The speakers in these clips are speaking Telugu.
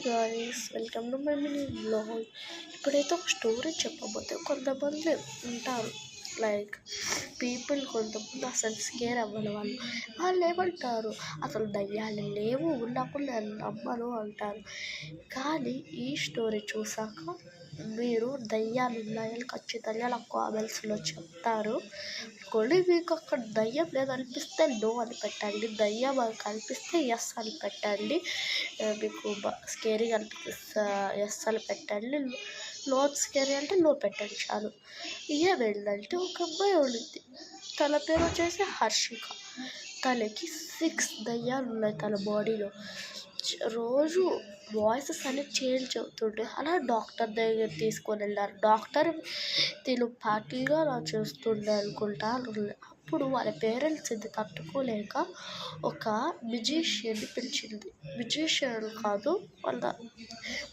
Guys, welcome to my mini vlog. ఇప్పుడైతే ఒక స్టోరీ చెప్పబోతే కొంతమంది ఉంటారు, లైక్ కొంతమంది అసలు స్కేర్ అవ్వని వాళ్ళు ఏమంటారు, అసలు దయ్యాలు లేవు, ఉన్నప్పుడు నేను నమ్మను అంటారు. కానీ ఈ స్టోరీ చూసాక మీరు దయ్యాలు ఉన్నాయని ఖచ్చితంగా నాకు కామెంట్స్లో చెప్తారు. కొన్ని మీకు అక్కడ దయ్యం లేదనిపిస్తే నో అని పెట్టండి, దయ్యం అని కనిపిస్తే ఎస్ అని పెట్టండి. మీకు స్కేరీగా అనిపిస్తే ఎస్ అని పెట్టండి, నాట్ స్కేరీ అంటే నో పెట్టండి చాలు. ఏమైందంటే ఒక అమ్మాయి ఉండింది, తన పేరు వచ్చేసి హర్షిక. తనకి 6 దయ్యాలు ఉన్నాయి తన బాడీలో. రోజు వాయిసెస్ అన్నీ చేంజ్ అవుతుండే. అలా డాక్టర్ దగ్గర తీసుకొని వెళ్ళారు. డాక్టర్ తిను పార్టీగా అలా చేస్తుండే అనుకుంటా. అప్పుడు వాళ్ళ పేరెంట్స్ ఇది తట్టుకోలేక ఒక మ్యూజిషియన్ని పిలిచింది. మ్యూజిషియన్ కాదు, వాళ్ళ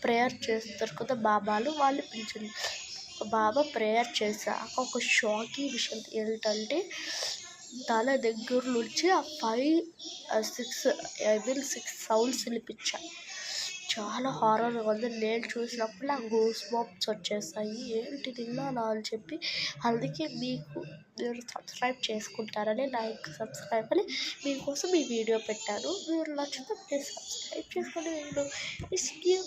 ప్రేయర్ చేస్తారు కదా బాబాలు, వాళ్ళు పిలిచింది. బాబా ప్రేయర్ చేశాక ఒక షాకింగ్ విషయం ఏంటంటే, తల దగ్గర నుంచి ఆ 6 సౌండ్స్ వినిపించాయి. చాలా హారర్గా ఉంది. నేను చూసినప్పుడు నాకు గూస్ బంప్స్ వచ్చేసాయి. ఏంటిది ఇలా అని చెప్పి, అందుకే మీరు సబ్స్క్రైబ్ చేసుకుంటారని, లైక్ సబ్స్క్రైబ్ అని మీకోసం ఈ వీడియో పెట్టాను. మీరు నచ్చితే ప్లీజ్ సబ్స్క్రైబ్ చేసుకోండి.